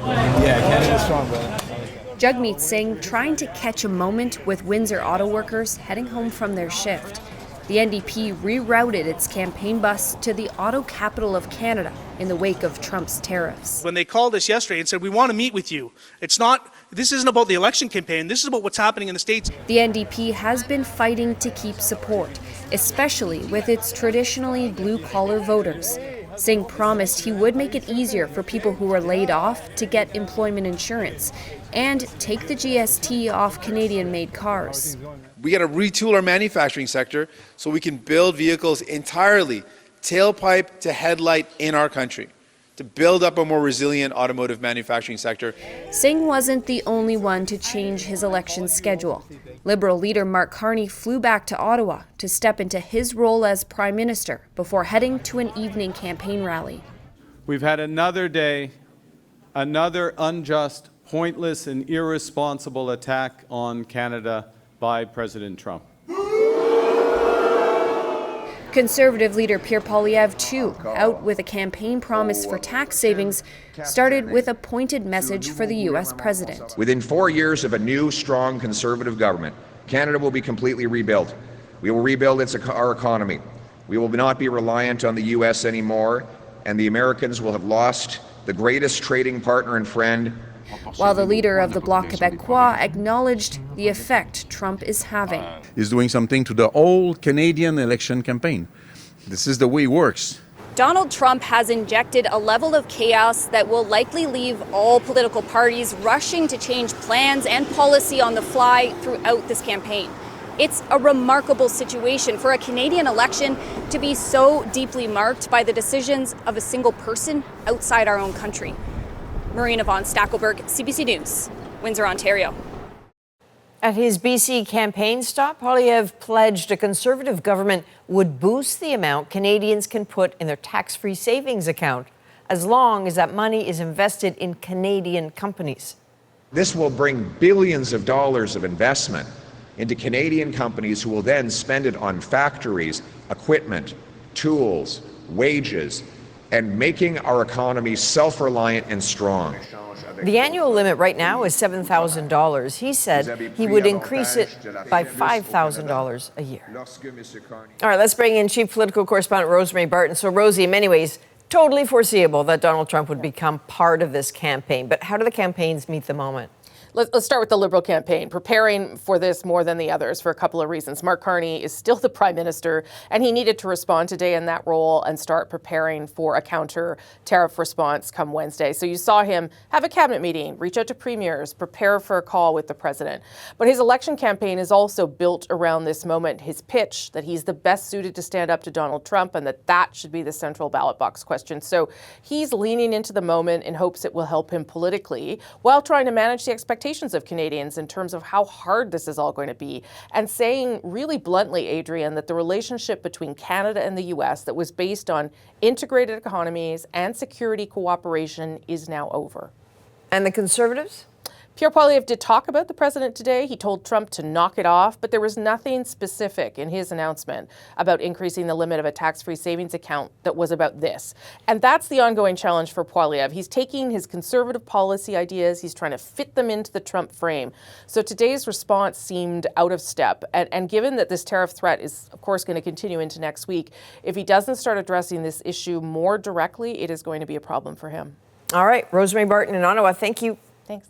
Yeah, Canada's strong, brother. Jagmeet Singh trying to catch a moment with Windsor auto workers heading home from their shift. The NDP rerouted its campaign bus to the auto capital of Canada in the wake of Trump's tariffs. When they called us yesterday and said, we want to meet with you, this isn't about the election campaign, this is about what's happening in the States. The NDP has been fighting to keep support, especially with its traditionally blue-collar voters. Singh promised he would make it easier for people who were laid off to get employment insurance and take the GST off Canadian-made cars. We got to retool our manufacturing sector so we can build vehicles entirely tailpipe to headlight in our country, to build up a more resilient automotive manufacturing sector. Singh wasn't the only one to change his election schedule. Liberal leader Mark Carney flew back to Ottawa to step into his role as Prime Minister before heading to an evening campaign rally. We've had another day, another unjust, pointless and irresponsible attack on Canada by President Trump. Conservative leader Pierre Poilievre, too, out with a campaign promise for tax savings, started with a pointed message for the U.S. president. Within 4 years of a new, strong Conservative government, Canada will be completely rebuilt. We will rebuild our economy. We will not be reliant on the U.S. anymore, and the Americans will have lost the greatest trading partner and friend. While the leader of the Bloc Québécois acknowledged the effect Trump is having. He's doing something to the whole Canadian election campaign. This is the way it works. Donald Trump has injected a level of chaos that will likely leave all political parties rushing to change plans and policy on the fly throughout this campaign. It's a remarkable situation for a Canadian election to be so deeply marked by the decisions of a single person outside our own country. Marina von Stackelberg, CBC News, Windsor, Ontario. At his BC campaign stop, Poilievre pledged a Conservative government would boost the amount Canadians can put in their tax-free savings account, as long as that money is invested in Canadian companies. This will bring billions of dollars of investment into Canadian companies who will then spend it on factories, equipment, tools, wages, and making our economy self-reliant and strong. The annual limit right now is $7,000. He said he would increase it by $5,000 a year. All right, let's bring in Chief Political Correspondent Rosemary Barton. So, Rosie, in many ways, totally foreseeable that Donald Trump would become part of this campaign. But how do the campaigns meet the moment? Let's start with the Liberal campaign, preparing for this more than the others for a couple of reasons. Mark Carney is still the Prime Minister, and he needed to respond today in that role and start preparing for a counter-tariff response come Wednesday. So you saw him have a cabinet meeting, reach out to premiers, prepare for a call with the president. But his election campaign is also built around this moment, his pitch that he's the best suited to stand up to Donald Trump and that should be the central ballot box question. So he's leaning into the moment in hopes it will help him politically while trying to manage the expectations of Canadians in terms of how hard this is all going to be, and saying really bluntly, Adrienne, that the relationship between Canada and the U.S. that was based on integrated economies and security cooperation is now over. And the Conservatives? Pierre Poilievre did talk about the president today. He told Trump to knock it off, but there was nothing specific in his announcement about increasing the limit of a tax-free savings account that was about this. And that's the ongoing challenge for Poilievre. He's taking his conservative policy ideas, he's trying to fit them into the Trump frame. So today's response seemed out of step. And given that this tariff threat is, of course, going to continue into next week, if he doesn't start addressing this issue more directly, it is going to be a problem for him. All right, Rosemary Barton in Ottawa, thank you. Thanks.